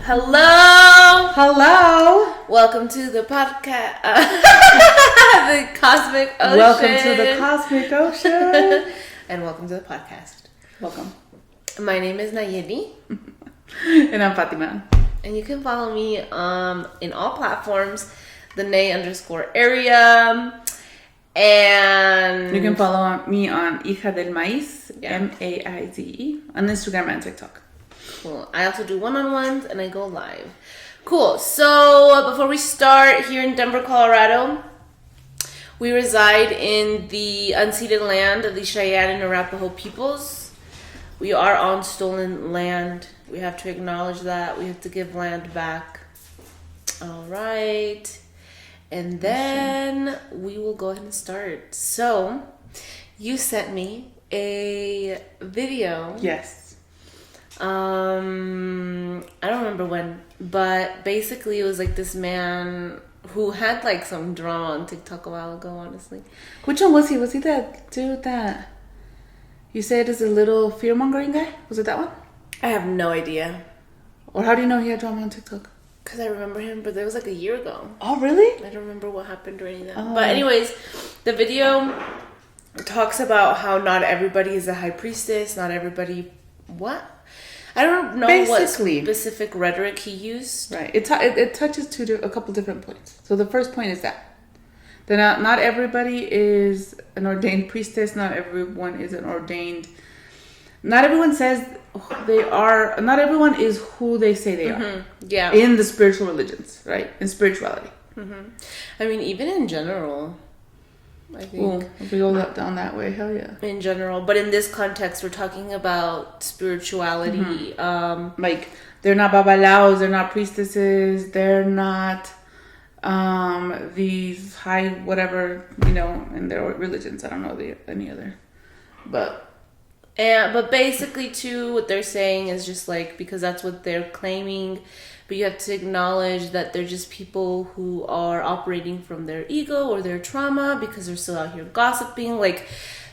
Hello! Hello! Welcome to the podcast. The Cosmic Ocean. Welcome to the Cosmic Ocean. And welcome to the podcast. Welcome. My name is Nayeli. And I'm Fatima. And you can follow me in all platforms, the Nay_area. And you can follow me on Hija del Maíz, Yeah. Maize, on Instagram and TikTok. cool. I also do one-on-ones and I go live. Cool. So before we start, here in Denver, Colorado, we reside in the unceded land of the Cheyenne and Arapaho peoples. We are on stolen land. We have to acknowledge that. We have to give land back. All right. And then we will go ahead and start. So, you sent me a video. Yes. I don't remember when, but basically it was like this man who had like some drama on TikTok a while ago, honestly. Which one was he? Was he that dude that you said is a little fear-mongering guy? Was it that one? I have no idea. Or how do you know he had drama on TikTok? Because I remember him, but that was like a year ago. Oh, really? I don't remember what happened or any of that. Oh. But anyways, the video talks about how not everybody is a high priestess, not everybody... What? I don't know Basically. what specific rhetoric he used. Right. It touches a couple different points. So the first point is that not everybody is an ordained priestess. Not everyone is an ordained... Not everyone says they are... Not everyone is who they say they are. Yeah. In the spiritual religions, right? In spirituality. I mean, even in general, I think. Well, if we go down that way, hell yeah. In general, but in this context, we're talking about spirituality. Like, they're not babalaos, they're not priestesses, they're not these high whatever, in their religions. I don't know any other. But basically, too, what they're saying is just like, because that's what they're claiming, but you have to acknowledge that they're just people who are operating from their ego or their trauma because they're still out here gossiping. Like,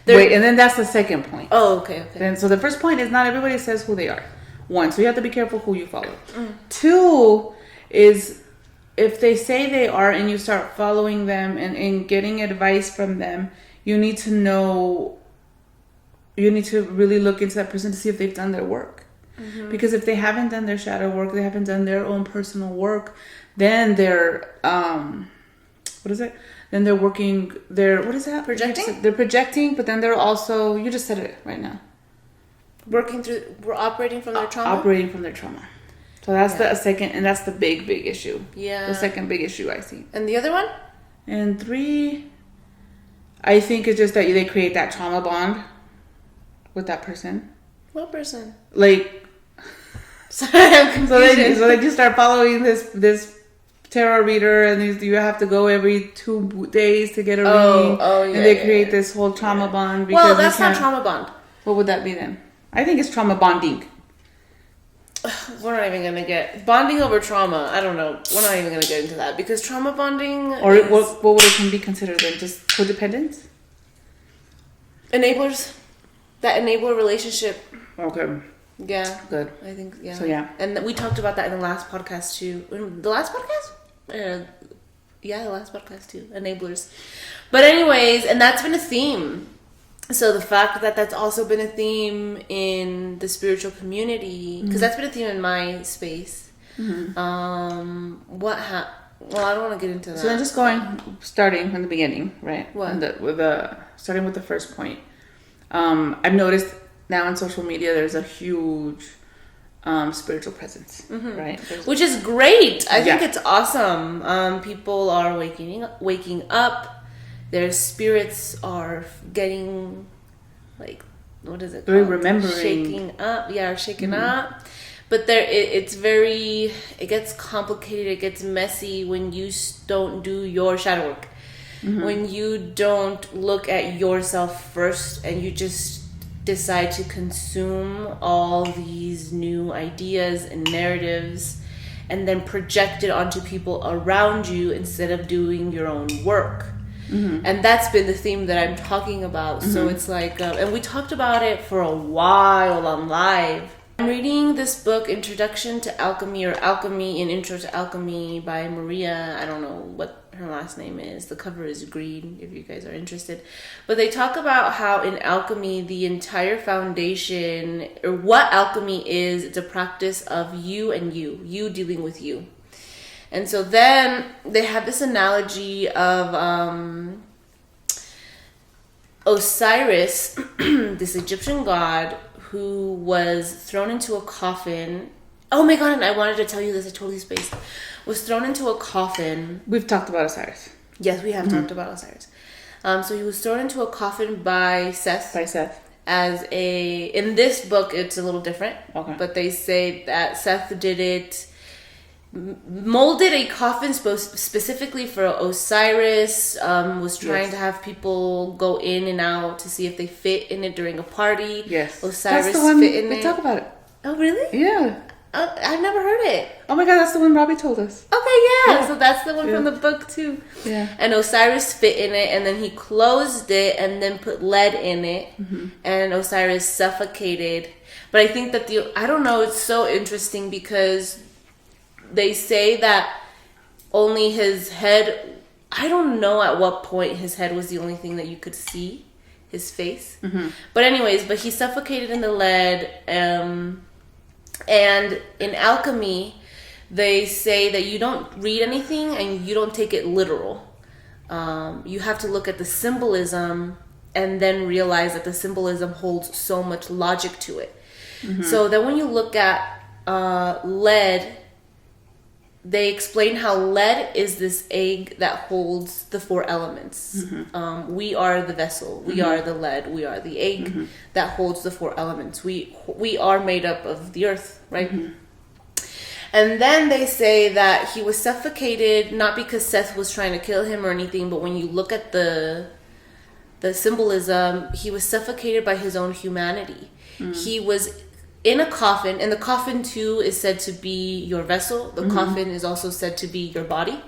wait, and then that's the second point. Oh, okay. Then, so the first point is not everybody says who they are. One, so you have to be careful who you follow. Two is if they say they are and you start following them and getting advice from them, you need to know, you need to really look into that person to see if they've done their work. Because if they haven't done their shadow work, they haven't done their own personal work, then they're, what is it? Then they're working, what is that? Projecting? They're projecting, but then they're also, you just said it right now. We're operating from their trauma? Operating from their trauma. So that's the second, and that's the big issue. Yeah. The second big issue I see. And the other one? And three, I think it's just that they create that trauma bond with that person. What person? Like, Sorry, I'm so they confused. just start following this tarot reader, and you have to go every 2 days to get a reading. Oh, yeah. And they create this whole trauma bond. Because Well, that's not trauma bond. What would that be then? I think it's trauma bonding. We're not even going to get... Bonding over trauma, I don't know. We're not even going to get into that. Because trauma bonding Or is what would it be considered then? Just codependence? enablers. That enabler relationship. Okay. Yeah. Good. I think, yeah. So, yeah. And we talked about that in the last podcast, too. The last podcast? Yeah, the last podcast, too. Enablers. But anyways, and that's been a theme. So the fact that that's also been a theme in the spiritual community, because that's been a theme in my space. Well, I don't want to get into that. So then just starting from the beginning, right? What? Starting with the first point. I've noticed now on social media there's a huge spiritual presence, right? Which is great. I think Yeah. it's awesome. People are waking up. Their spirits are getting, like, what is it They're called? remembering. Shaking up. Yeah, shaking up. But it gets complicated. It gets messy when you don't do your shadow work. When you don't look at yourself first and you just decide to consume all these new ideas and narratives and then project it onto people around you instead of doing your own work. And that's been the theme that I'm talking about. So it's like, and we talked about it for a while on live. I'm reading this book, Introduction to Alchemy, or Alchemy, an Intro to Alchemy by Maria. I don't know what her last name is. The cover is green if you guys are interested. But they talk about how in alchemy, the entire foundation, or what alchemy is, it's a practice of you and you dealing with you. And so then they have this analogy of Osiris, this Egyptian god, who was thrown into a coffin. Oh my god, and I wanted to tell you this, I totally spaced. Was thrown into a coffin. We've talked about Osiris. Yes, we have talked about Osiris. So he was thrown into a coffin by Seth. In this book, it's a little different. Okay. But they say that Seth did it, molded a coffin specifically for Osiris, was trying to have people go in and out to see if they fit in it during a party. Yes. Osiris that's the one fit in we it. talk about it. Oh, really? Yeah. I've never heard it. Oh my god, that's the one Robbie told us. Okay, yeah. So that's the one from the book too. Yeah. And Osiris fit in it, and then he closed it and then put lead in it, and Osiris suffocated. But I think that I don't know, it's so interesting because they say that only his head, I don't know at what point his head was the only thing that you could see, his face. But anyways, he suffocated in the lead. And in alchemy, they say that you don't read anything and you don't take it literal. You have to look at the symbolism and then realize that the symbolism holds so much logic to it. So then when you look at lead, they explain how lead is this egg that holds the 4 elements. We are the vessel. We are the lead. We are the egg that holds the 4 elements. We are made up of the earth, right? And then they say that he was suffocated not because Seth was trying to kill him or anything, but when you look at the symbolism, he was suffocated by his own humanity. He was in a coffin, and the coffin too is said to be your vessel. The coffin is also said to be your body.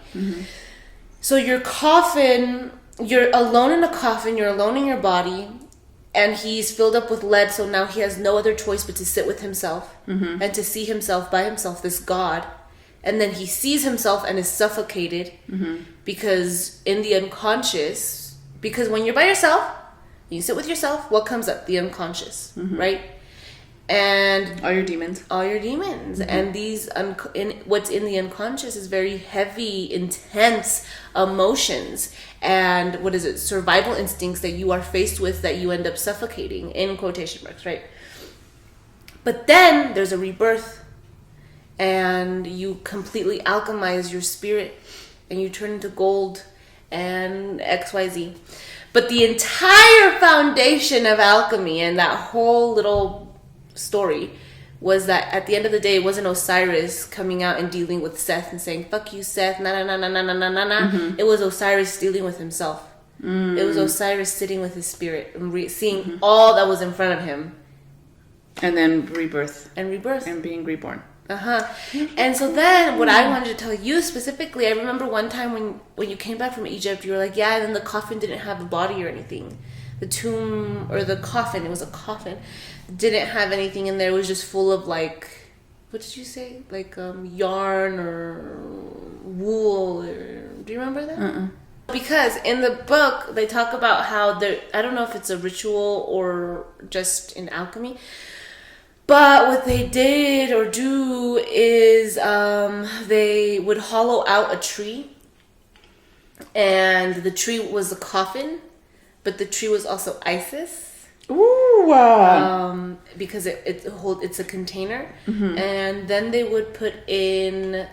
So your coffin, you're alone in a coffin, you're alone in your body, and he's filled up with lead, so now he has no other choice but to sit with himself and to see himself by himself, this god. And then he sees himself and is suffocated because in the unconscious, because when you're by yourself, you sit with yourself, what comes up? The unconscious, right? And all your demons, and these what's in the unconscious is very heavy, intense emotions, and survival instincts that you are faced with that you end up suffocating, in quotation marks, right? But then there's a rebirth, and you completely alchemize your spirit and you turn into gold and XYZ. But the entire foundation of alchemy and that whole little story was that at the end of the day, it wasn't Osiris coming out and dealing with Seth and saying, fuck you, Seth, na na na na na na na na. It was Osiris dealing with himself. It was Osiris sitting with his spirit and seeing all that was in front of him. And then rebirth. And being reborn. And so then what I wanted to tell you specifically, I remember one time when you came back from Egypt, you were like, yeah, and then the coffin didn't have a body or anything. The tomb, or the coffin, it was a coffin, didn't have anything in there. It was just full of what did you say? Yarn or wool, or do you remember that? Because in the book, they talk about how I don't know if it's a ritual or just in alchemy, but what they did or do is they would hollow out a tree, and the tree was a coffin, but the tree was also Isis. Ooh! Because it's a container, and then they would put in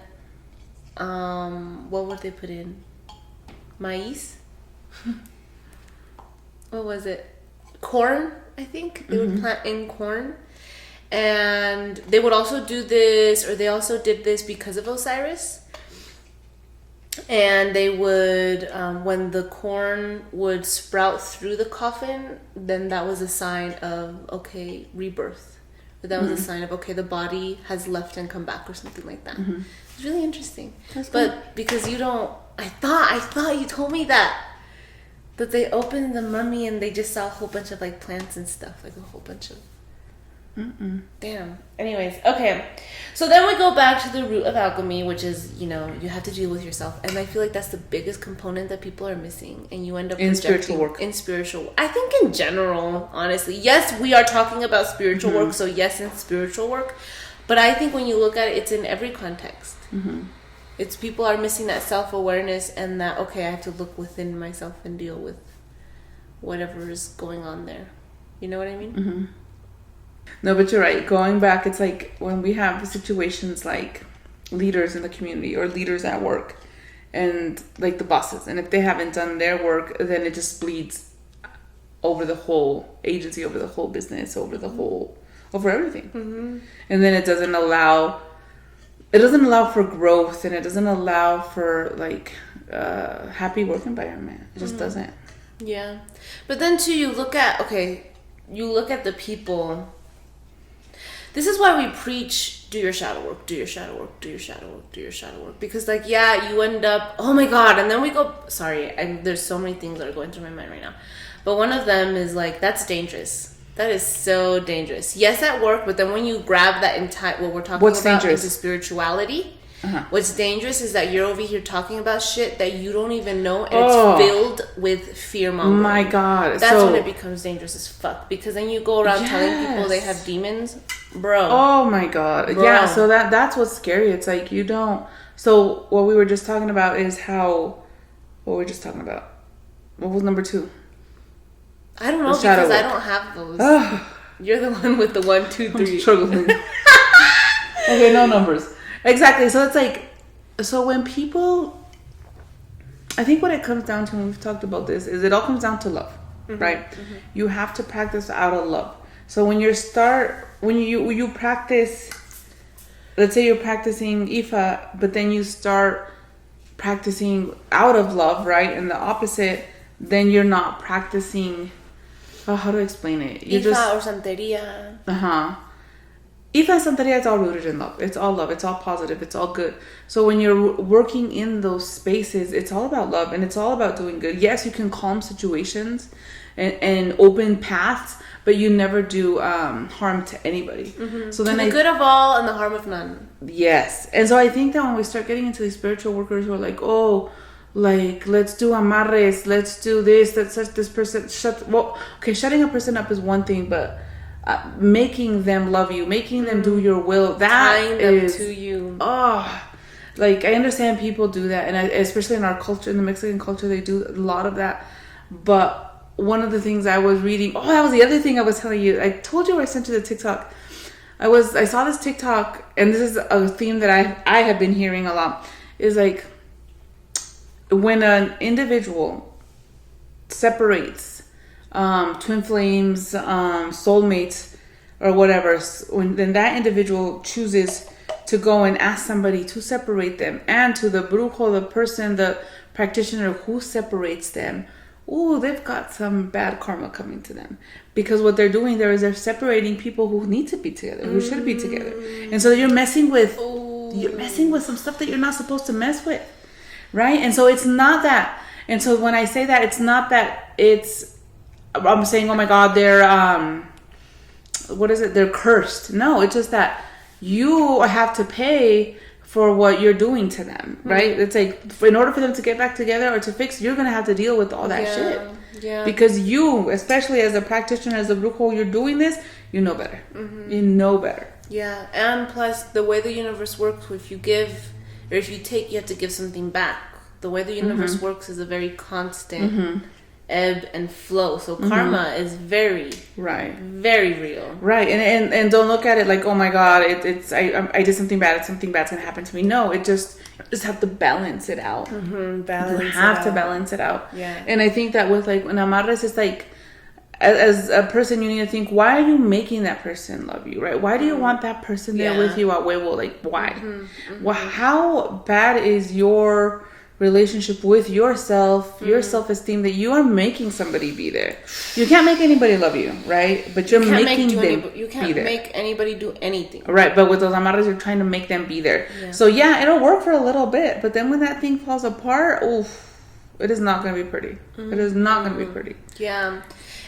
what would they put in? Maize? What was it? Corn, I think. They would plant in corn. And they would also do this, or they also did this because of Osiris. And they would, when the corn would sprout through the coffin, then that was a sign of, okay, rebirth. But that was a sign of, okay, the body has left and come back, or something like that. It's really interesting. That's but cool. Because you don't, I thought you told me that they opened the mummy and they just saw a whole bunch of plants and stuff, a whole bunch of. Damn. Anyways, okay. So then we go back to the root of alchemy, which is, you have to deal with yourself. And I feel like that's the biggest component that people are missing. And you end up in spiritual work. In spiritual, I think in general, honestly. Yes, we are talking about spiritual work. So yes, in spiritual work. But I think when you look at it, it's in every context. It's people are missing that self-awareness and that, okay, I have to look within myself and deal with whatever is going on there. You know what I mean? No, but you're right. Going back, it's like when we have situations like leaders in the community or leaders at work and like the bosses. And if they haven't done their work, then it just bleeds over the whole agency, over the whole business, over everything. And then it doesn't allow for growth, and it doesn't allow for like happy work environment. It just doesn't. Yeah. But then too, you look at the people. This is why we preach, do your shadow work, do your shadow work, do your shadow work, do your shadow work. Because like, yeah, you end up, oh my God. And then we go, sorry, there's so many things that are going through my mind right now. But one of them is like, that's dangerous. That is so dangerous. Yes, at work, but then when you grab that entire, what we're talking about dangerous? Into spirituality, what's dangerous is that you're over here talking about shit that you don't even know, and it's filled with fear mongering. My God. That's when it becomes dangerous as fuck. Because then you go around telling people they have demons. Bro. Oh my God. Bro. Yeah, so that's what's scary. It's like you don't. So what we were just talking about is how. What were we just talking about? What was number 2? I don't know because I don't have those. You're the one with the 1, 2, 3. I'm struggling. Okay, no numbers. Exactly. So it's like, so when people, I think what it comes down to, and we've talked about this, is it all comes down to love, right? You have to practice out of love. So when you practice, let's say you're practicing Ifa, but then you start practicing out of love, right? And the opposite, then you're not practicing, how do I explain it? Ifa or Santeria. Ifa and Santeria, it's all rooted in love. It's all love. It's all positive. It's all good. So when you're working in those spaces, it's all about love and it's all about doing good. Yes, you can calm situations and open paths, but you never do harm to anybody. So then the good of all and the harm of none. Yes. And so I think that when we start getting into these spiritual workers who are like, oh, like, let's do amarres, let's do this, let's set this person, shutting a person up is one thing, but making them love you, making them do your will, tying them to you. Like, I understand people do that, and especially in our culture, in the Mexican culture, they do a lot of that. But one of the things I was reading, that was the other thing I was telling you. I told you I sent you the TikTok. I saw this TikTok, and this is a theme that I have been hearing a lot. Is like when an individual separates twin flames, soulmates, or whatever, then that individual chooses to go and ask somebody to separate them, and to the brujo, the person, the practitioner who separates them, they've got some bad karma coming to them, because what they're doing there is they're separating people who need to be together, who should be together, and so you're messing with some stuff that you're not supposed to mess with, right? And so it's not that. And so when I say that, it's not that I'm saying, oh my God, they're they're cursed. No, it's just that you have to pay for what you're doing to them, right? It's like, in order for them to get back together or to fix, you're gonna have to deal with all that shit. Yeah. Because you, especially as a practitioner, as a brujo, you're doing this, you know better. You know better. Yeah, and plus the way the universe works, if you give or if you take, you have to give something back. The way the universe works is a very constant ebb and flow. So karma is very real. Right. And don't look at it like, oh my God, I did something bad, something bad's gonna happen to me. No, you just have to balance it out. You have to balance it out. Yeah. And I think that with like, when amarres, it's like, as a person, you need to think, why are you making that person love you, right? Why do you want that person there with you at huevo? Like, why? Well, how bad is your relationship with yourself, your self-esteem, that you are making somebody be there? You can't make anybody love you, right? But you're making them you can't make anybody do anything, right? But with those amarras, you're trying to make them be there. So yeah, it'll work for a little bit, but then when that thing falls apart, it is not going to be pretty. It is not going to be pretty. Yeah.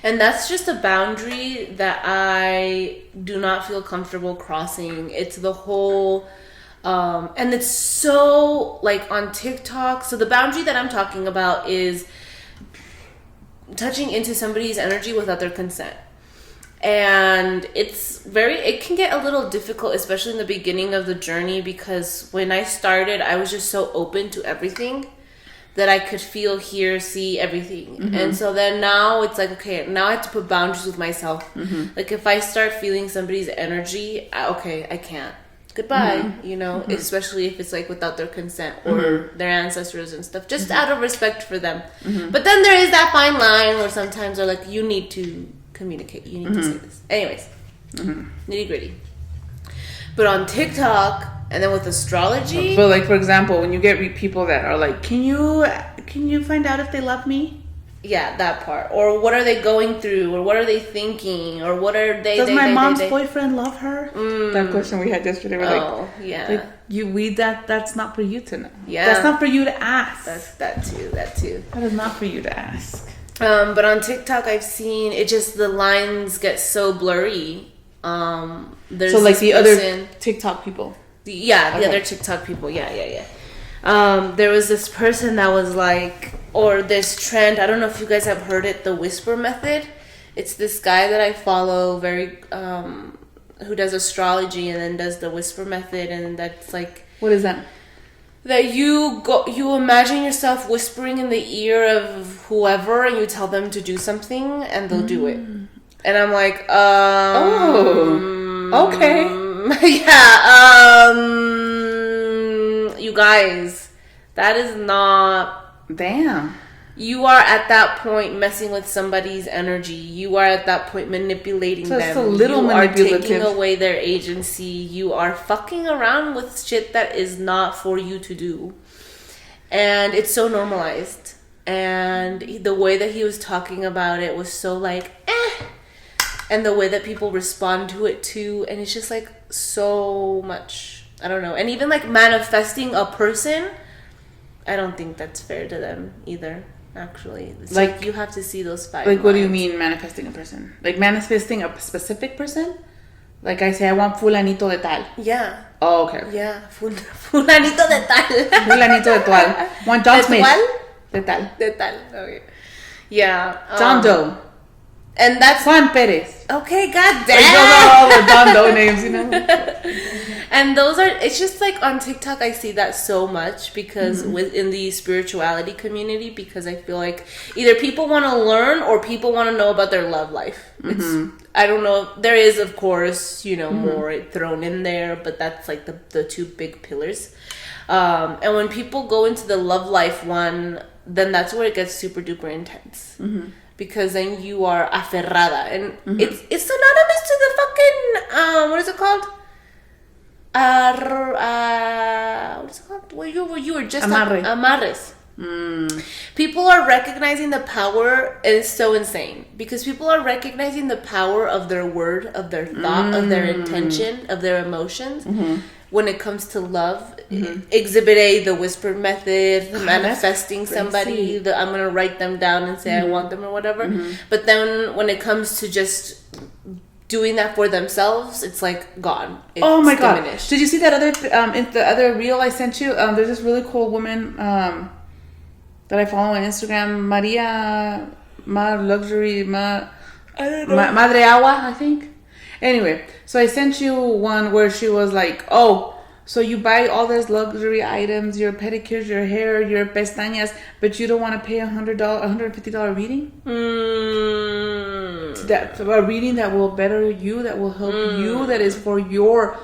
And that's just a boundary that I do not feel comfortable crossing. It's the whole, and it's so like on TikTok. So the boundary that I'm talking about is touching into somebody's energy without their consent. And it can get a little difficult, especially in the beginning of the journey, because when I started, I was just so open to everything that I could feel, hear, see everything. Mm-hmm. And so then now it's like, okay, now I have to put boundaries with myself. Mm-hmm. Like if I start feeling somebody's energy, I can't. Goodbye, mm-hmm. Especially if it's like without their consent or their ancestors and stuff, just out of respect for them. Mm-hmm. But then there is that fine line where sometimes they're like, you need to communicate, you need to say this. Anyways, nitty gritty. But on TikTok, and then with astrology, but like for example, when you get people that are like, can you find out if they love me? Yeah, that part. Or what are they going through? Or what are they thinking? Or what are they? Does my mom's boyfriend love her? That question we had yesterday. We're that's not for you to know. Yeah, that's not for you to ask. That too. That is not for you to ask. But on TikTok, I've seen it. Just the lines get so blurry. There's so like the other TikTok people. The other TikTok people. Yeah. There was this person that was like, or this trend. I don't know if you guys have heard it. The whisper method. It's this guy that I follow, who does astrology and then does the whisper method, and that's like. What is that? That you imagine yourself whispering in the ear of whoever, and you tell them to do something, and they'll do it. And I'm like, okay. Yeah, you guys, that is not... Damn. You are at that point messing with somebody's energy. You are at that point manipulating them. It's a little manipulative. You are taking away their agency. You are fucking around with shit that is not for you to do. And it's so normalized. And the way that he was talking about it was so like, and the way that people respond to it too. And it's just like so much. I don't know. And even like manifesting a person, I don't think that's fair to them either. Actually, it's like you have to see those 5 Like, what do you mean manifesting a person? Like manifesting a specific person? Like I say, I want fulanito de tal. Yeah. Oh, okay. Yeah, fulanito de tal. Fulanito de tal. Want John Smith. De tal. De tal. Okay. Yeah. John Doe. And that's Juan Perez. Okay, goddamn. Like those are all the John Doe names, you know. And it's just like on TikTok, I see that so much because within the spirituality community, because I feel like either people want to learn or people want to know about their love life. I don't know. There is, of course, more thrown in there, but that's like the 2 big pillars. And when people go into the love life one, then that's where it gets super duper intense. Because then you are aferrada. And it's synonymous to the fucking, what is it called? What is it called? Well, you were just amarres. People are recognizing the power, and it's so insane because people are recognizing the power of their word, of their thought, of their intention, of their emotions when it comes to love. Exhibit A, the whisper method, the manifesting somebody, I'm gonna write them down and say I want them or whatever. But then when it comes to just doing that for themselves, it's like gone. It's oh my god! diminished. Did you see that the other reel I sent you? There's this really cool woman that I follow on Instagram, Maria Luxury I don't know. Madre Agua, I think. Anyway, so I sent you one where she was like, "Oh, so you buy all these luxury items, your pedicures, your hair, your pestañas, but you don't want to pay $150 reading? That a reading that will better you, that will help you, that is for your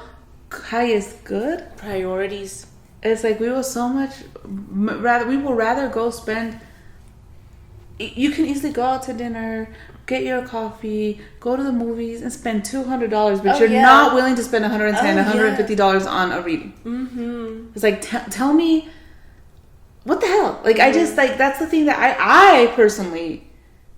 highest good. Priorities. It's like we will rather go spend. You can easily go out to dinner, get your coffee, go to the movies, and spend $200, but you're not willing to spend $110, $150 on a reading. It's like, tell me, what the hell? Like, I just, like, that's the thing that I personally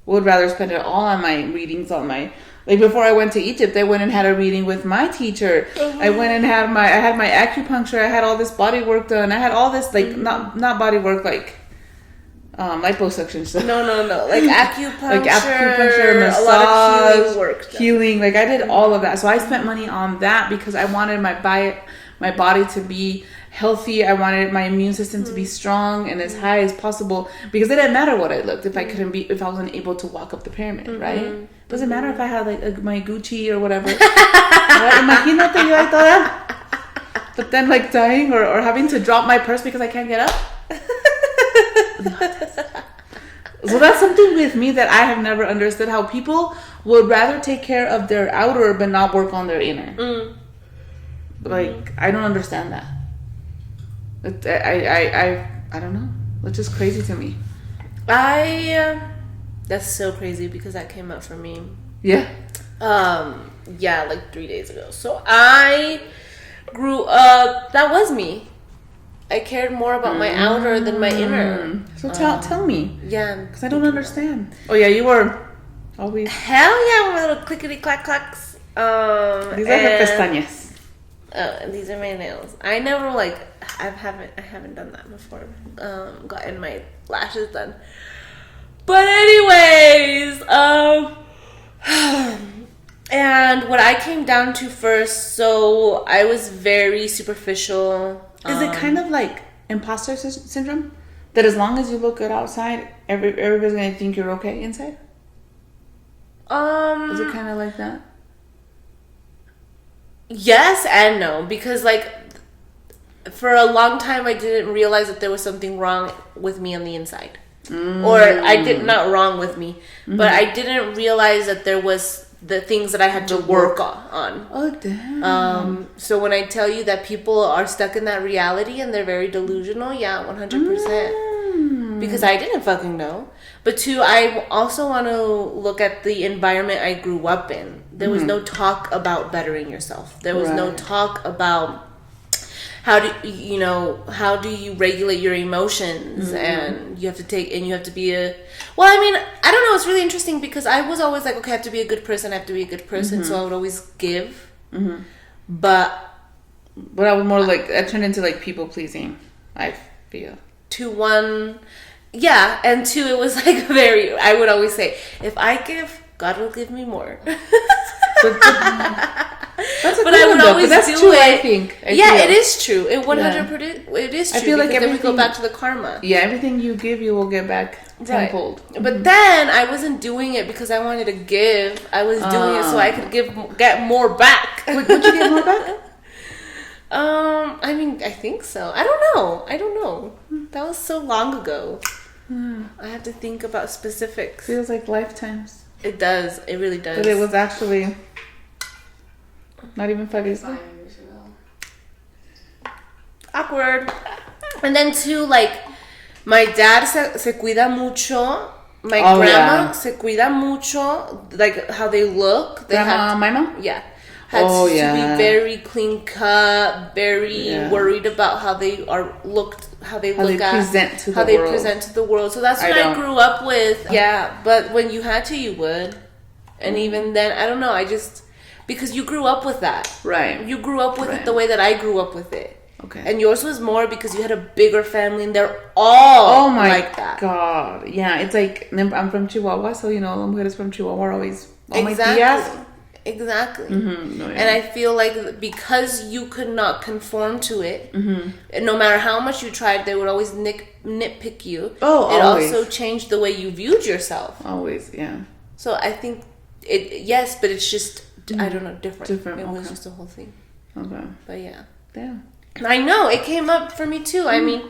would rather spend it all on my readings, like, before I went to Egypt, I went and had a reading with my teacher. I went and had my acupuncture, I had all this body work done, I had all this, like, not body work, like, liposuction stuff. No. Like acupuncture, massage, a lot of healing work. Healing. Like I did all of that. So I spent money on that because I wanted my body to be healthy. I wanted my immune system to be strong and as high as possible because it didn't matter what I looked if I wasn't able to walk up the pyramid, right? Doesn't matter if I had like my Gucci or whatever. Imagínate yo ahí toda. But then like dying or having to drop my purse because I can't get up. So that's something with me that I have never understood, how people would rather take care of their outer but not work on their inner. Like I don't understand that. I don't know. It's just crazy to me. That's so crazy because that came up for me. Yeah. Yeah, like 3 days ago. So I grew up. That was me. I cared more about my outer than my inner. So tell me. Yeah, because I don't understand. Oh yeah, you were always. Hell yeah, with my little clickety clack clacks. These are her pestañas. Oh, and these are my nails. I never I haven't done that before. Gotten my lashes done. But anyways, and what I came down to first, so I was very superficial. Is it kind of like imposter syndrome? That as long as you look good outside, everybody's gonna think you're okay inside? Is it kind of like that? Yes and no, because like for a long time I didn't realize that there was something wrong with me on the inside. Or I did not wrong with me, but I didn't realize that there was the things that I had to work on. Oh damn. So when I tell you that people are stuck in that reality and they're very delusional, yeah, 100%. Because I didn't fucking know. But two, I also want to look at the environment I grew up in. There was no talk about bettering yourself. There was no talk about how do you regulate your emotions, and you have to be a, well, I mean, I don't know, it's really interesting because I was always like, okay, I have to be a good person, so I would always give, but I was more like, I turned into like people pleasing, I feel. And two, it was like I would always say, if I give, God will give me more. But I would always do true, it. I think. It is true. It 100%. It is true. I feel like then we go back to the karma. Yeah, everything you give, you will get back tenfold. Right. But then I wasn't doing it because I wanted to give. I was doing it so I could get more back. Would you get more back? I mean, I think so. I don't know. That was so long ago. I have to think about specifics. Feels like lifetimes. It does. It really does. But it was actually not even 5 years ago. Awkward. And then too, like, my dad se cuida mucho. My grandma se cuida mucho. Like, how they look. My mom? Yeah. Had to be very clean cut, very worried about how they present to the world. So that's what I grew up with. Yeah, but when you had to, you would. And even then, I don't know, because you grew up with that. Right. You grew up with it the way that I grew up with it. Okay. And yours was more because you had a bigger family and they're all like that. God. Yeah, it's like, I'm from Chihuahua, so, las mujeres from Chihuahua are always, my tías. Exactly. And I feel like because you could not conform to it, and no matter how much you tried, they would always nitpick you. It always. Also changed the way you viewed yourself. Always, yeah. So I think but it's just, I don't know, different. It was just a whole thing. Okay. But yeah. Damn. I know, it came up for me too. I mean,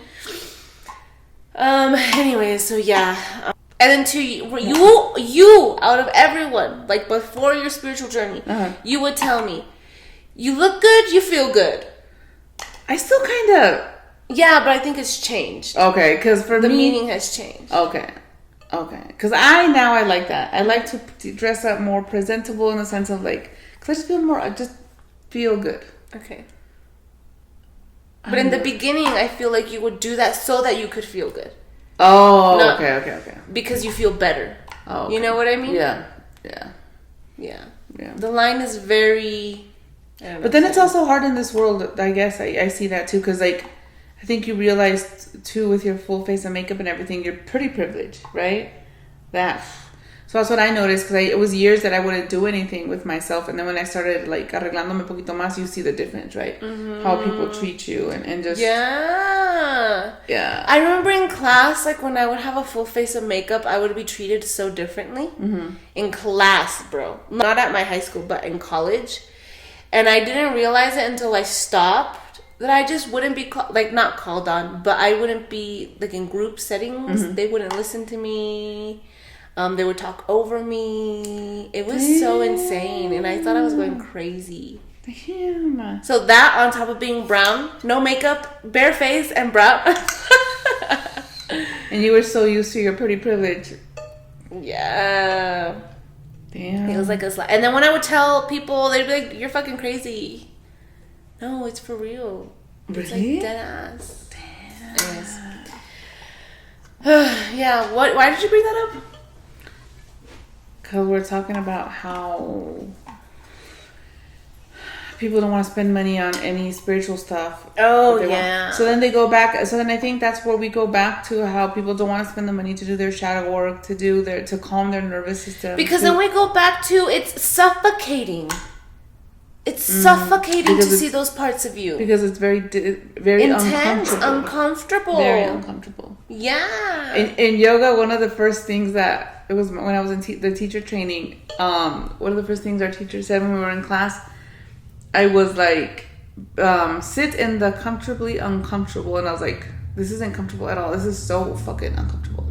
anyways, so yeah. And then to you out of everyone, like before your spiritual journey, you would tell me, you look good, you feel good. I still kind of... Yeah, but I think it's changed. Okay, because for me... The meaning has changed. Okay. Because I like that. I like to dress up more presentable in the sense of like... Because I just feel good. Okay. But in the beginning, I feel like you would do that so that you could feel good. Oh, okay. Because you feel better. Oh, okay. You know what I mean? Yeah. The line is very... But then it's also hard in this world, I guess. I see that too, because like, I think you realize too with your full face of makeup and everything, you're pretty privileged, right? So that's what I noticed, because it was years that I wouldn't do anything with myself, and then when I started like arreglándome poquito más, you see the difference, right? Mm-hmm. How people treat you and just yeah. I remember in class, like when I would have a full face of makeup, I would be treated so differently in class, bro. Not at my high school, but in college, and I didn't realize it until I stopped. That I just wouldn't be not called on, but I wouldn't be like in group settings. They wouldn't listen to me. They would talk over me. It was so insane, and I thought I was going crazy. Damn. So that on top of being brown, no makeup, bare face, and brown. And you were so used to your pretty privilege. Yeah. Damn. It was like a slap. And then when I would tell people, they'd be like, "You're fucking crazy." No, it's for real. Really? It's like dead ass. Damn. Anyways. Yeah. Why did you bring that up? Because we're talking about how people don't want to spend money on any spiritual stuff. Oh, yeah. So then they go back. So then I think that's where we go back to how people don't want to spend the money to do their shadow work, to calm their nervous system. Because then we go back to it's suffocating. It's suffocating to see those parts of you. Because it's very intense, uncomfortable. Very uncomfortable. Yeah. In yoga, one of the first things that it was when I was in the teacher training, one of the first things our teacher said when we were in class, I was like, sit in the comfortably uncomfortable, and I was like, this isn't comfortable at all. This is so fucking uncomfortable.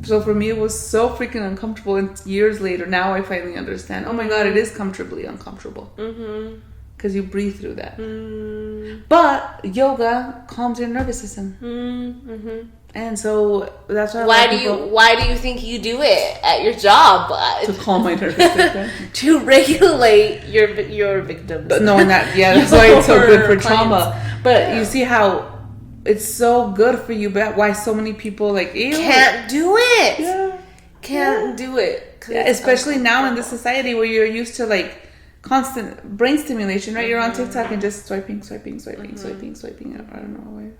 So for me, it was so freaking uncomfortable. And years later, now I finally understand. Oh my god, it is comfortably uncomfortable. Because you breathe through that. But yoga calms your nervous system. And so that's why. Why do you think you do it at your job? To calm my nervous system. To regulate your victims. But knowing that, that's why it's so good for trauma. But you see how it's so good for you, but why so many people like can't do it. Can't do it. Yeah, especially now in this society where you're used to like constant brain stimulation, right? You're on TikTok and just swiping. I don't know why.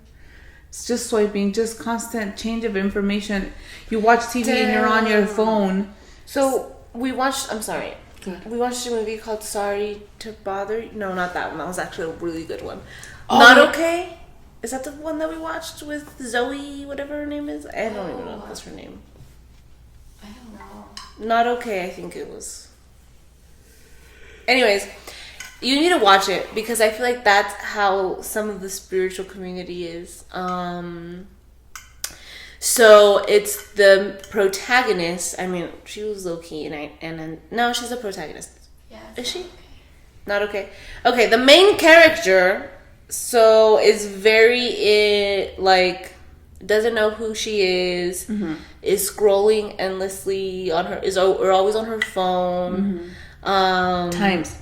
It's just swiping, just constant change of information. You watch TV and you're on your phone. So we watched. I'm sorry. We watched a movie called Sorry to Bother You. No, not that one. That was actually a really good one. Not Okay. Is that the one that we watched with Zoe, whatever her name is? I don't even know if that's her name. I don't know. Not Okay, I think it was. Anyways, you need to watch it because I feel like that's how some of the spiritual community is. So it's the protagonist. I mean, she was low key, and no, she's a protagonist. Yeah. Is she? Okay. Not okay. Okay, the main character. So is very doesn't know who she is. Is scrolling endlessly on her. Is always on her phone. Times.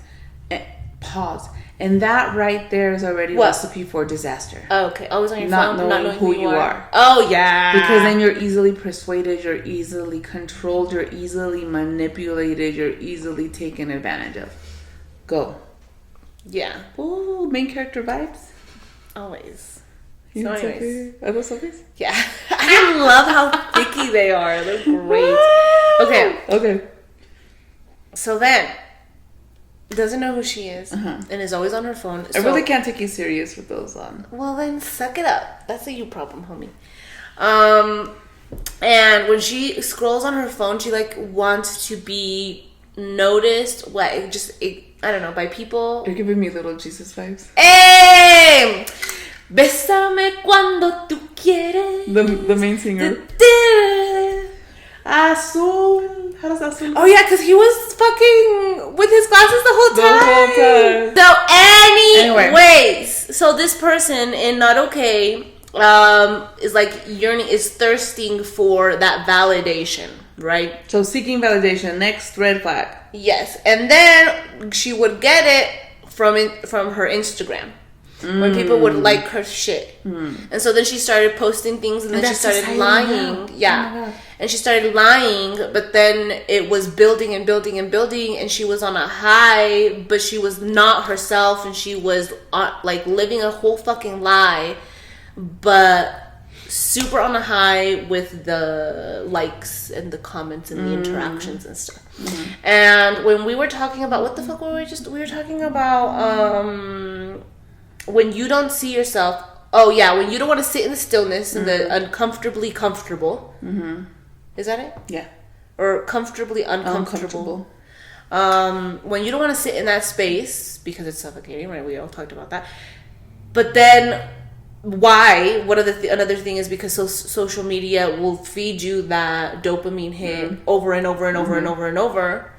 Pause. And that right there is already a recipe for disaster. Oh, okay. Always on your phone, not knowing who you are. Oh, yeah. Because then you're easily persuaded, you're easily controlled, you're easily manipulated, you're easily taken advantage of. Go. Yeah. Ooh, main character vibes. Always. So anyways. Are those Sophie's? Yeah. I love how thicky they are. They're great. Okay. So then, doesn't know who she is and is always on her phone. I really can't take you serious with those on. Well, then suck it up. That's a you problem, homie. And when she scrolls on her phone, she wants to be noticed. I don't know, by people. You're giving me little Jesus vibes. Hey! Bésame cuando tú quieres. The main singer. Azul. How does Azul? Oh yeah, because he was fucking with his glasses the whole time. So anyways, so this person in Not Okay is yearning, is thirsting for that validation, right? So seeking validation, next red flag. Yes, and then she would get it from her Instagram. when people would like her shit. And so then she started posting things, and then she started lying. Yeah. And she started lying, but then it was building and building and building, and she was on a high, but she was not herself, and she was like living a whole fucking lie, but super on a high with the likes and the comments and the interactions and stuff. And when we were talking about what the fuck were we were talking about when you don't see yourself, when you don't want to sit in the stillness and the uncomfortably comfortable. Is that it? Yeah. Or comfortably uncomfortable. When you don't want to sit in that space because it's suffocating, right? We all talked about that. But then why? What another thing is because social media will feed you that dopamine hit over and over and over and over and over,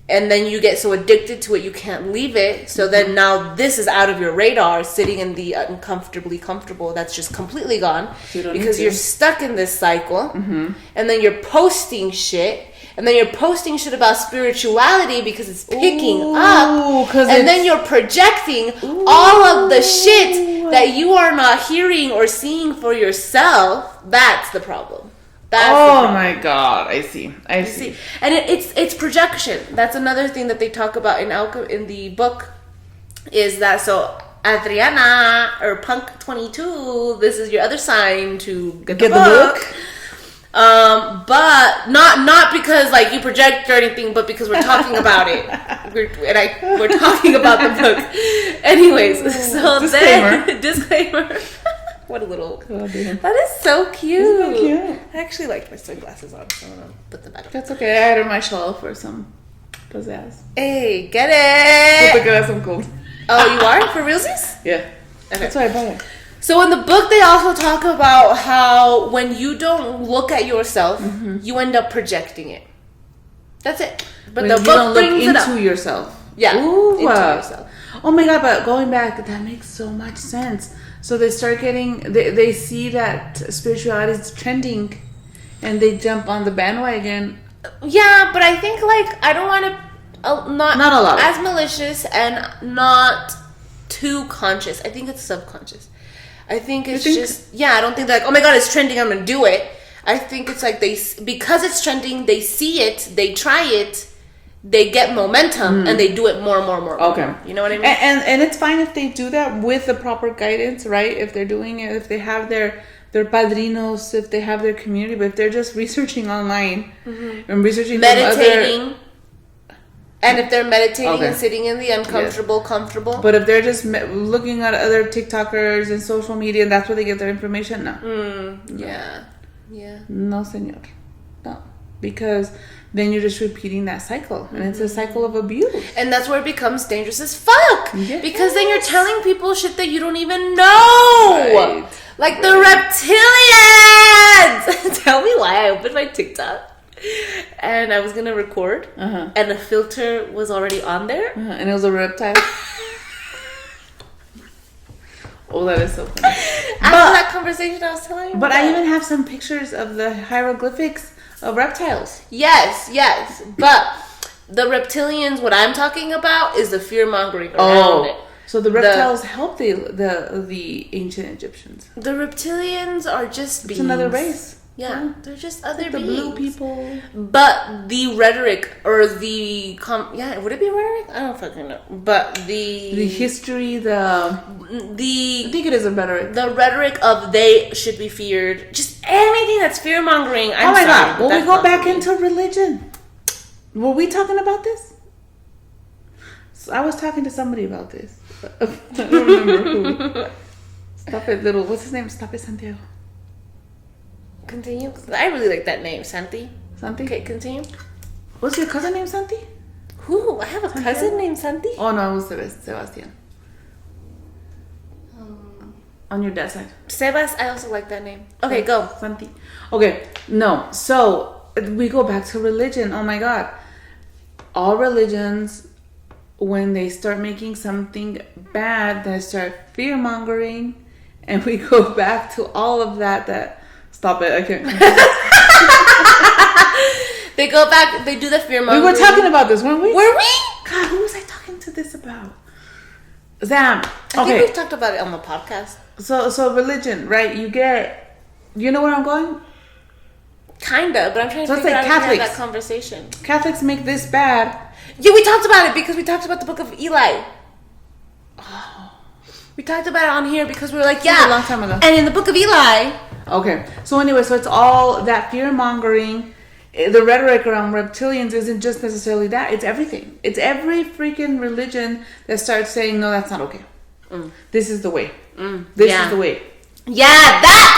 and then you get so addicted to it you can't leave it. So then now this is out of your radar, sitting in the uncomfortably comfortable. That's just completely gone because you're stuck in this cycle, and then you're posting shit. And then you're posting shit about spirituality because it's picking up. And then you're projecting all of the shit that you are not hearing or seeing for yourself. That's the problem. My God. I see. And it's projection. That's another thing that they talk about in the book, is that so Adriana or Punk 22, this is your other sign to get the book. But not because like you project or anything, but because we're talking about it. We're talking about the book. Anyways, so disclaimer. What a little. That is so cute. Isn't that cute? I actually like my sunglasses on, so I'm gonna put them back. That's okay. I had on my shelf for some pizzazz. Hey, get it! Look at some cold. Oh, you are? For realsies? Yeah. Okay. That's why I bought it. So in the book, they also talk about how when you don't look at yourself, you end up projecting it. That's it. But when the you book don't brings look it up. into yourself. Yeah, into yourself. Oh my God, but going back, that makes so much sense. So they start getting, they see that spirituality is trending, and they jump on the bandwagon. Yeah, but I think like I don't want to not a lot as malicious and not too conscious. I think it's subconscious. I think it's I don't think that like, oh my God, it's trending, I'm gonna do it. I think it's like because it's trending, they see it, they try it, they get momentum, and they do it more and more and more. Okay. You know what I mean? And it's fine if they do that with the proper guidance, right? If they're doing it, if they have their padrinos, if they have their community, but if they're just researching online and researching meditating. And if they're meditating and sitting in the uncomfortable, comfortable. But if they're just looking at other TikTokers and social media, and that's where they get their information, no. Yeah. No, senor. No. Because then you're just repeating that cycle. And it's a cycle of abuse. And that's where it becomes dangerous as fuck. Yes. Because then you're telling people shit that you don't even know. Right. Like the reptilians! Tell me why I opened my TikTok. And I was gonna record, and a filter was already on there, and it was a reptile. Oh, that is so funny. After that conversation, I was telling you. But I even have some pictures of the hieroglyphics of reptiles. Yes, but the reptilians, what I'm talking about, is the fear mongering around it. So the reptiles help the ancient Egyptians. The reptilians are just beings. It's another race. Yeah, they're just other the beings. blue people. But the rhetoric or the would it be rhetoric? I don't fucking know. But the history, I think it is a rhetoric. The rhetoric of they should be feared. Just anything that's fear mongering. Oh my God! Will we go back into religion? Were we talking about this? So I was talking to somebody about this. I don't remember who. Stop it, little. What's his name? Stop it, Santiago. Continue. I really like that name, Santi. Santi? Okay, continue. What's your cousin named Santi? Who? I have a cousin named Santi? Oh, no, it was Sebastian. On your dad's side. Sebas, I also like that name. Okay, go. Santi. Okay, no. So, we go back to religion. Oh my God. All religions, when they start making something bad, they start fear-mongering. And we go back to all of that... Stop it, I can't. They go back, they do the fear mongering. We were talking about this, weren't we? Were we? God, who was I talking to this about? Sam. I think Okay. we've talked about it on the podcast. So religion, right? You know where I'm going? Kinda, but I'm trying to So it's figure like out how to have Catholics. that conversation. Catholics make this bad. Yeah, we talked about it because we talked about the book of Eli. We talked about it on here because we were like, yeah, a long time ago. And in the book of Eli, Okay. So anyway, so it's all that fear mongering. The rhetoric around reptilians isn't just necessarily that. It's everything. It's every freaking religion that starts saying, no, that's not okay. This is the way. This yeah. is the way. yeah, that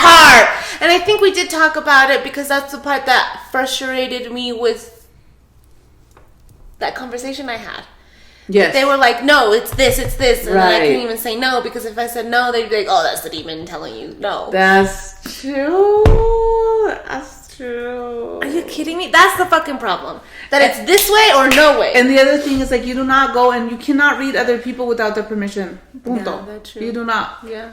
part. And I think we did talk about it because that's the part that frustrated me with that conversation I had. Yes. They were like, no, it's this, and then I Right. couldn't even say no because if I said no, they'd be like, oh, that's the demon telling you no. That's true. That's true. Are you kidding me? That's the fucking problem. That it's this way or no way. And the other thing is, like, you do not go and you cannot read other people without their permission. Punto. Yeah, that's true. You do not. yeah.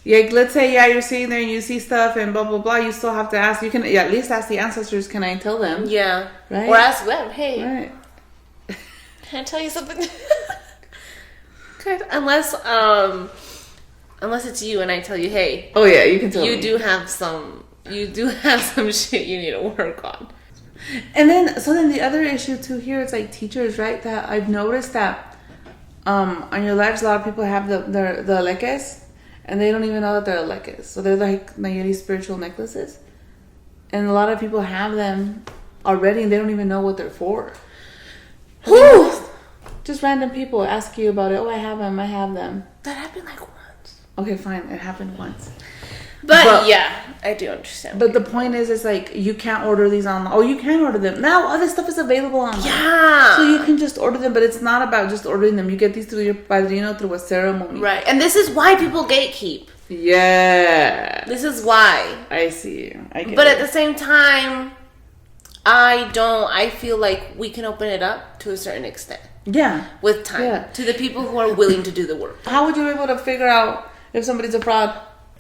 Like, let's say, you're sitting there and you see stuff and blah, blah, blah. You still have to ask. You can at least ask the ancestors, can I tell them? Yeah. Right. Or ask them, hey, Right. can I tell you something? Good. Unless it's you and I tell you, hey, Oh, yeah, you can tell you me. do have some shit you need to work on. And then the other issue, too, here, it's like teachers, right? That I've noticed that on your lives, a lot of people have the leques, and they don't even know that they're leques. So they're like Nayeli spiritual necklaces. And a lot of people have them already, and they don't even know what they're for. Whew. Just random people ask you about it. Oh, I have them. That happened like once. Okay, fine. It happened once. But yeah, I do understand. But the point is, it's like, you can't order these online. Oh, you can order them. Now, other stuff is available online. Yeah. So you can just order them, but it's not about just ordering them. You get these through your padrino, through a ceremony. Right. And this is why people gatekeep. Yeah. This is why. I see you. I get But it. at the same time, I feel like we can open it up to a certain extent Yeah. with time Yeah. to the people who are willing to do the work. How would you be able to figure out if somebody's a fraud?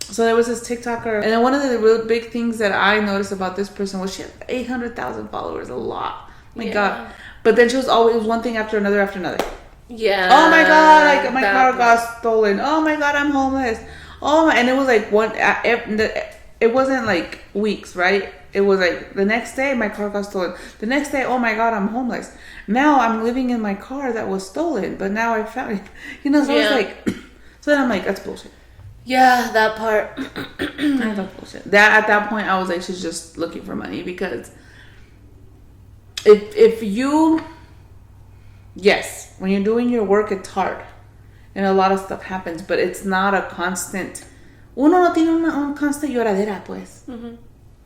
So there was this TikToker, and then one of the real big things that I noticed about this person was she had 800,000 followers, a lot. My Yeah. God. But then she was always one thing after another after another. Yeah. Oh my God, my that car part. got stolen. Oh my God, I'm homeless. Oh my, and it was like it wasn't like weeks, right? It was like the next day my car got stolen. The next day, oh my God, I'm homeless. Now I'm living in my car that was stolen, but now I found it. So Yeah. it's like, so then I'm like, that's bullshit. Yeah, that part. That's bullshit. That at that point I was like, she's just looking for money, because if you, yes, when you're doing your work, it's hard and a lot of stuff happens, but it's not a constant. Uno no tiene un constant lloradera, pues.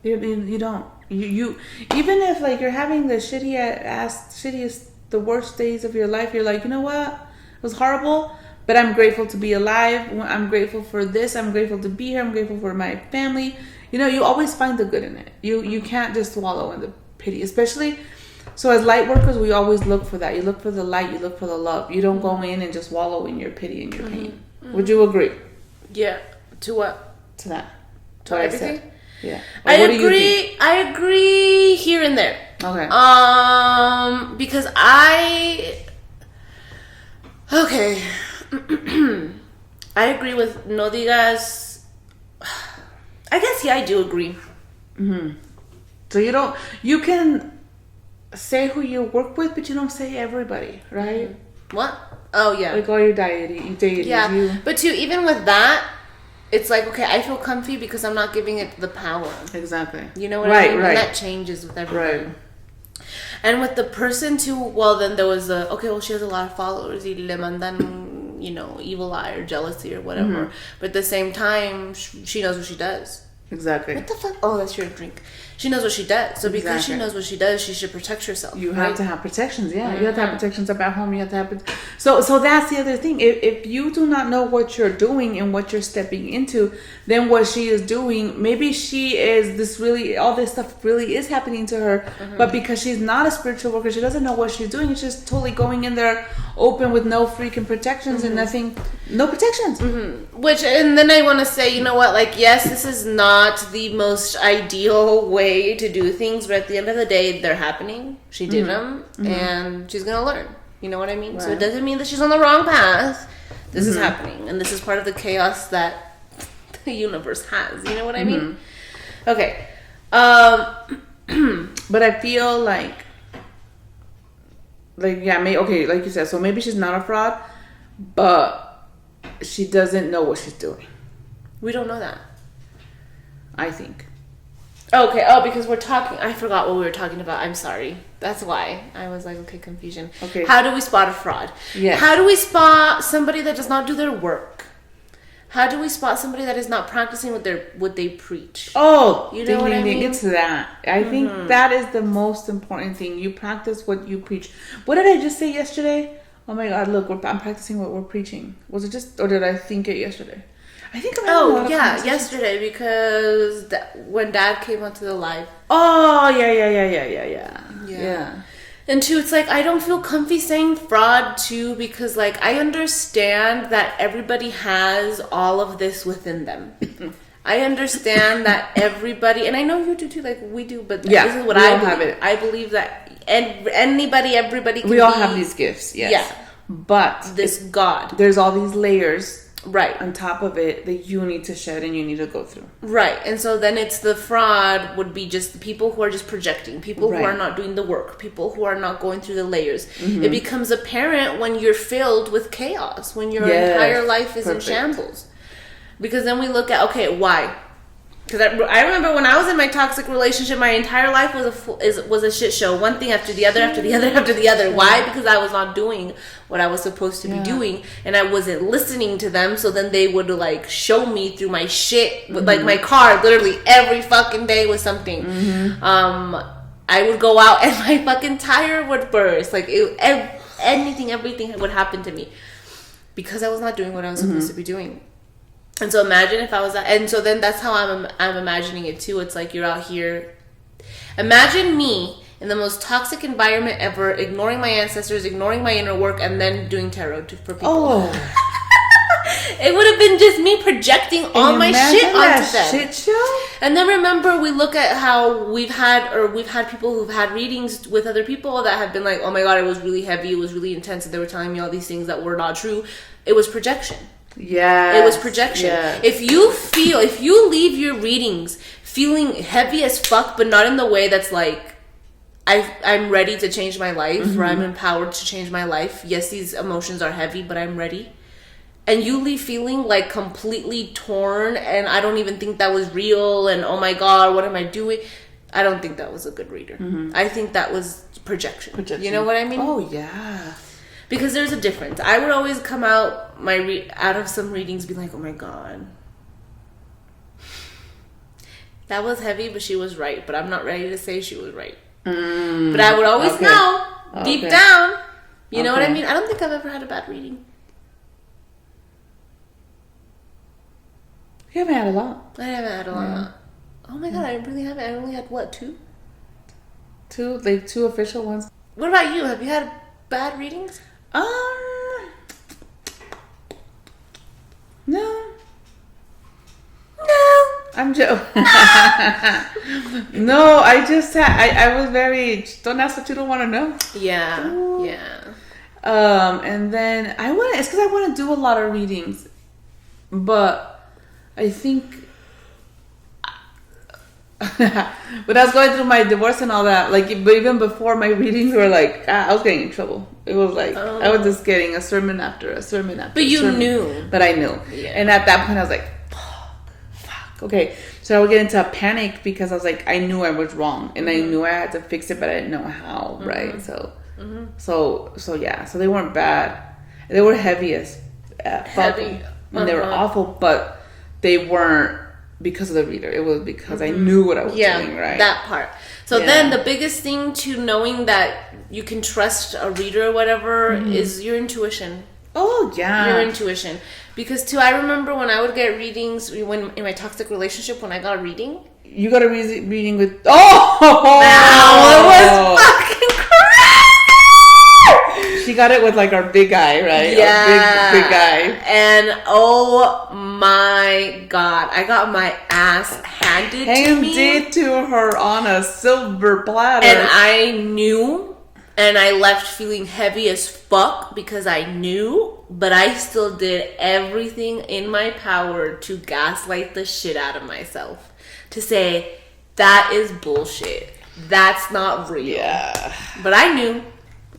You don't. You even if like you're having the shittiest, the worst days of your life, you're like, you know what? It was horrible, but I'm grateful to be alive. I'm grateful for this. I'm grateful to be here. I'm grateful for my family. You always find the good in it. You can't just wallow in the pity, especially. So as light workers, we always look for that. You look for the light. You look for the love. You don't go in and just wallow in your pity and your pain. Would you agree Yeah. To what? to that? To what I everything? said? Yeah. Or I what do you think? agree. I agree here and there. Okay. Because okay. I agree with no digas. I guess, yeah, I do agree. So you can say who you work with, but you don't say everybody, right? What? Oh, yeah. Like all your deities. Yeah. You, But too, even with that, it's like, okay, I feel comfy because I'm not giving it the power. exactly. You know what right, I mean? Right. And that changes with everyone. Right. And with the person too, well, then there was she has a lot of followers. Y le mandan, evil eye or jealousy or whatever. But at the same time, she knows what she does. Exactly. What the fuck? Oh, that's your drink. She knows what she does. So because she Exactly. knows what she does, she should protect herself. You right? have to have protections, yeah. You have to have protections up at home. You have to have so that's the other thing. If you do not know what you're doing and what you're stepping into, then what she is doing, maybe she is all this stuff really is happening to her, but because she's not a spiritual worker, she doesn't know what she's doing. It's just totally going in there open with no freaking protections and nothing, no protections. Which, and then I want to say, you know what? Like, yes, this is not the most ideal way to do things, but at the end of the day, they're happening. She did them, and she's gonna learn. You know what I mean? So it Right. doesn't mean that she's on the wrong path. This is happening, and this is part of the chaos that the universe has. You know what I mean? Okay. But I feel like yeah, okay, like you said, so maybe she's not a fraud, but she doesn't know what she's doing. We don't know that. I think. Okay. Oh, because we're talking. I forgot what we were talking about. I'm sorry. That's why I was like, okay, confusion. Okay. How do we spot a fraud? Yes. How do we spot somebody that does not do their work? How do we spot somebody that is not practicing what they preach? Oh, You know what I mean? It's that. I think that is the most important thing. You practice what you preach. What did I just say yesterday? Oh my God! Look, I'm practicing what we're preaching. Was it just, or did I think it yesterday? I think I'm having a lot of conversations. Yesterday, because when Dad came onto the live. Oh yeah. And two, it's like, I don't feel comfy saying fraud too, because like, I understand that everybody has all of this within them. I understand that everybody, and I know you do too, like we do, but this is what I believe. Have it. I believe that everybody can we all have these gifts, yes. Yeah. But this God. There's all these layers right on top of it that you need to shed and you need to go through. Right. And so then it's the fraud would be just the people who are just projecting, people who are not doing the work, people who are not going through the layers. It becomes apparent when you're filled with chaos, when your entire life is in shambles. Because then we look at, okay, why? Because I remember when I was in my toxic relationship, my entire life was a shit show. One thing after the other, after the other, after the other. Why? Because I was not doing what I was supposed to be doing, and I wasn't listening to them. So then they would like show me through my shit, like my car. Literally every fucking day was something. I would go out and my fucking tire would burst. Like everything would happen to me because I was not doing what I was supposed to be doing. And so imagine if I was, and so then that's how I'm imagining it too. It's like you're out here. Imagine me in the most toxic environment ever, ignoring my ancestors, ignoring my inner work, and then doing tarot for people. Oh. It would have been just me projecting all my shit onto them. Shit show? And then remember, we look at how we've had people who've had readings with other people that have been like, oh my God, it was really heavy, it was really intense, and they were telling me all these things that were not true. It was projection. Yeah, it was projection. Yes. If you leave your readings feeling heavy as fuck, but not in the way that's like, I'm ready to change my life, or I'm empowered to change my life. Yes, these emotions are heavy, but I'm ready. And you leave feeling like completely torn, and I don't even think that was real, and oh my God, what am I doing? I don't think that was a good reader. I think that was projection. You know what I mean? Oh yeah. Because there's a difference. I would always come out out of some readings being like, oh my God. That was heavy, but she was right. But I'm not ready to say she was right. But I would always know, deep down. You know what I mean? I don't think I've ever had a bad reading. You haven't had a lot. I haven't had a lot. Oh my God, I really haven't. I only had, what, 2? 2? Like 2 official ones. What about you? Have you had bad readings? No. I'm joking. No, I just had, I was very, don't ask what you don't want to know. Yeah. Ooh. Yeah. And then it's because I want to do a lot of readings, but I think when I was going through my divorce and all that, like even before my readings were like, I was getting in trouble. It was like I was just getting a sermon after a sermon after. But a you sermon. knew. But I knew. Yeah. And at that point, I was like, fuck. Okay. So I would get into a panic because I was like, I knew I was wrong, and I knew I had to fix it, but I didn't know how. Right. So, so yeah. So they weren't bad. They were heavy as fuck. Heavy. And they were awful, but they weren't because of the reader. It was because I knew what I was doing, right? That part. So then the biggest thing to knowing that you can trust a reader or whatever is your intuition. Oh, yeah. Your intuition. Because too, I remember when I would get readings, when in my toxic relationship, when I got a reading. You got a reading with... Oh! Wow, it was fucking crazy! She got it with like our big guy, right? Yeah. Our big guy. And oh my God, I got my ass handed to me. Handed to her on a silver platter. And I knew, and I left feeling heavy as fuck because I knew but I still did everything in my power to gaslight the shit out of myself. To say, that is bullshit. That's not real. Yeah. But I knew.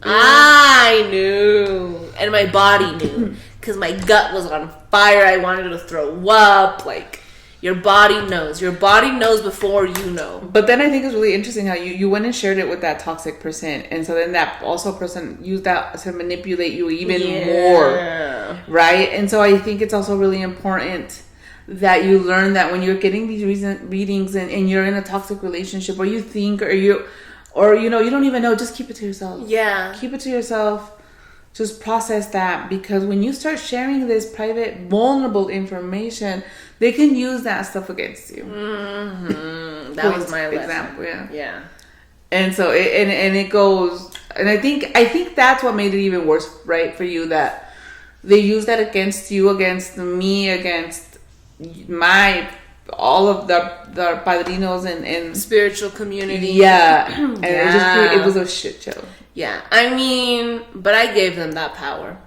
I knew. And my body knew. Because my gut was on fire. I wanted to throw up. Like, your body knows. Your body knows before you know. But then I think it's really interesting how you went and shared it with that toxic person. And so then that also person used that to manipulate you even more. Right? And so I think it's also really important that you learn that when you're getting these readings and you're in a toxic relationship or you think you don't even know, just keep it to yourself. Yeah. Keep it to yourself. Just process that, because when you start sharing this private, vulnerable information, they can use that stuff against you. Mm-hmm. That was my example. lesson. Yeah. And so it goes, and I think that's what made it even worse, right, for you, that they use that against you, against me, against all of the padrinos and spiritual community. Yeah. And it was a shit show. Yeah. I mean, but I gave them that power.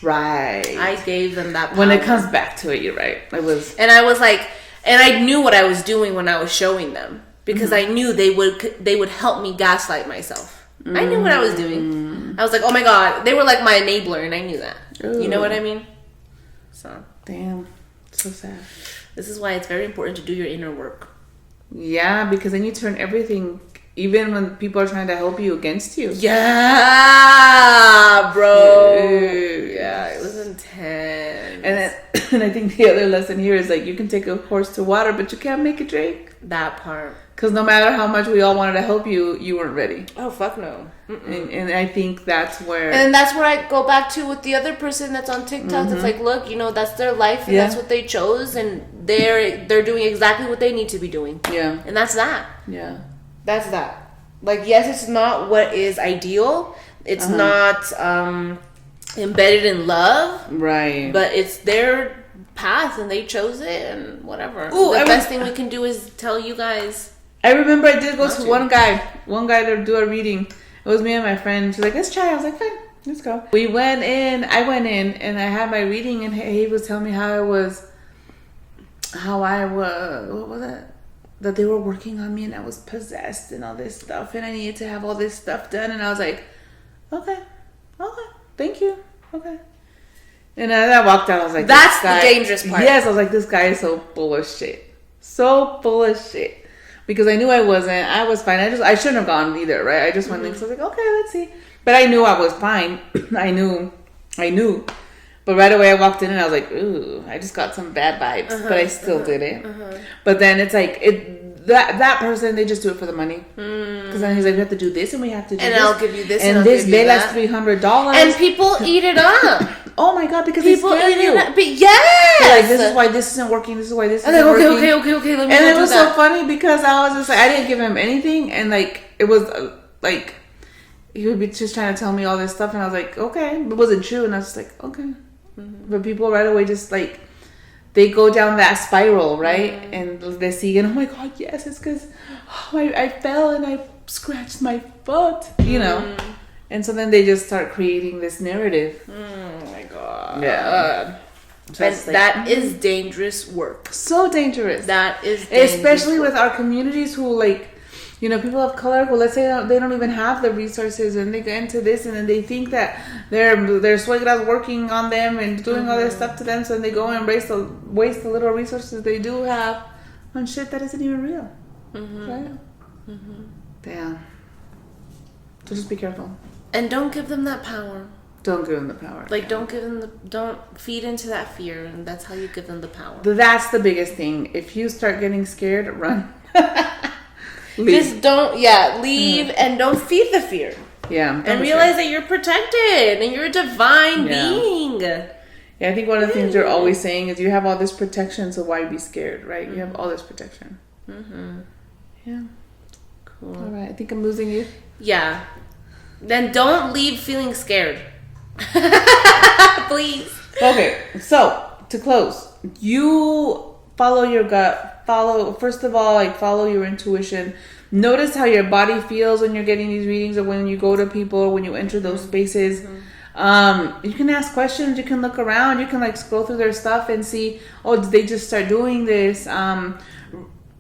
Right. I gave them that power. When it comes back to it, you're right. It was. And I was like, and I knew what I was doing when I was showing them, because I knew they would help me gaslight myself. I knew what I was doing. I was like, oh my God, they were like my enabler, and I knew that. Ooh. You know what I mean? So. Damn. So sad. This is why it's very important to do your inner work. Yeah, because then you turn everything, even when people are trying to help you, against you. Yeah, bro. Yeah, it was intense. And I think the other lesson here is, like, you can take a horse to water, but you can't make it drink. That part. Because no matter how much we all wanted to help you, you weren't ready. Oh, fuck no. And I think that's where... And that's where I go back to with the other person that's on TikTok. That's like, look, that's their life, and that's what they chose, and they're doing exactly what they need to be doing. Yeah. And that's that. Yeah. That's that. Like, yes, it's not what is ideal. It's not embedded in love. Right. But it's their path, and they chose it, and whatever. Ooh, the best thing we can do is tell you guys. I remember I did go to one guy to do a reading. It was me and my friend. She's like, let's try. I was like, fine, let's go. I went in, and I had my reading, and he was telling me how I was, what was it? That they were working on me, and I was possessed and all this stuff, and I needed to have all this stuff done. And I was like, okay, thank you, okay. And then I walked out. I was like, that's the dangerous part. Yes, I was like, this guy is so full of shit. So full of shit. Because I knew I wasn't. I was fine. I shouldn't have gone either, right? I just went in. So I was like, okay, let's see. But I knew I was fine. I knew. But right away I walked in and I was like, ooh, I just got some bad vibes. But I still did it. But then it's like, that person, they just do it for the money. Because then he's like, we have to do this and we have to do and this. And I'll give you this and I'll this give you vela's that. $300. And people eat it up. Oh my God, because people they scare eat you. it up. But yes! They're like, this is why this isn't working. This is why this isn't like, working. Okay. Let me And go it do was that. so funny because I was just like, I didn't give him anything. And like, it was like, he would be just trying to tell me all this stuff. And I was like, okay. It wasn't true. And I was just like, okay. But people right away just like, they go down that spiral, right? And they see, and oh my God, yes, it's because I fell and I scratched my foot, And so then they just start creating this narrative. Oh my God. Yeah. And that is dangerous work. So dangerous. That is dangerous especially work. with our communities who, like, people of color who, let's say, they don't even have the resources, and they get into this, and then they think that their suegra's working on them and doing all this stuff to them, so they go and waste the little resources they do have on shit that isn't even real. Right? Damn. So just be careful. And don't give them that power. Don't give them the power. Like, don't feed into that fear, and that's how you give them the power. That's the biggest thing. If you start getting scared, run. Leave. Just leave and don't feed the fear. Yeah. And realize that you're protected and you're a divine being. Yeah, I think one of the things you're always saying is you have all this protection, so why be scared, right? You have all this protection. Yeah. Cool. All right, I think I'm losing you. Yeah. Then don't leave feeling scared. Please. Okay, so to close, you follow your gut. First of all, follow your intuition. Notice how your body feels when you're getting these readings, or when you go to people, or when you enter those spaces. You can ask questions. You can look around. You can like scroll through their stuff and see, oh, did they just start doing this?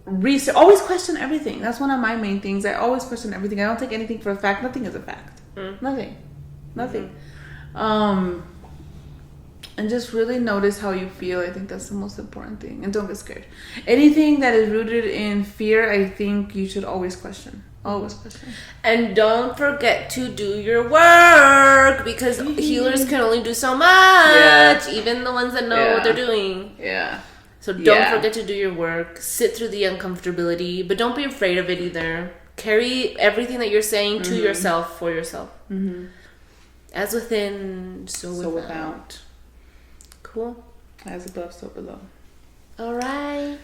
Research. Always question everything. That's one of my main things. I always question everything. I don't take anything for a fact. Nothing is a fact. Nothing. And just really notice how you feel. I think that's the most important thing. And don't get scared. Anything that is rooted in fear, I think you should always question. Always question. And don't forget to do your work, because healers can only do so much, even the ones that know what they're doing. Yeah. So don't forget to do your work. Sit through the uncomfortability, but don't be afraid of it either. Carry everything that you're saying to yourself, for yourself. As within, so without. Cool. As above, so below. All right.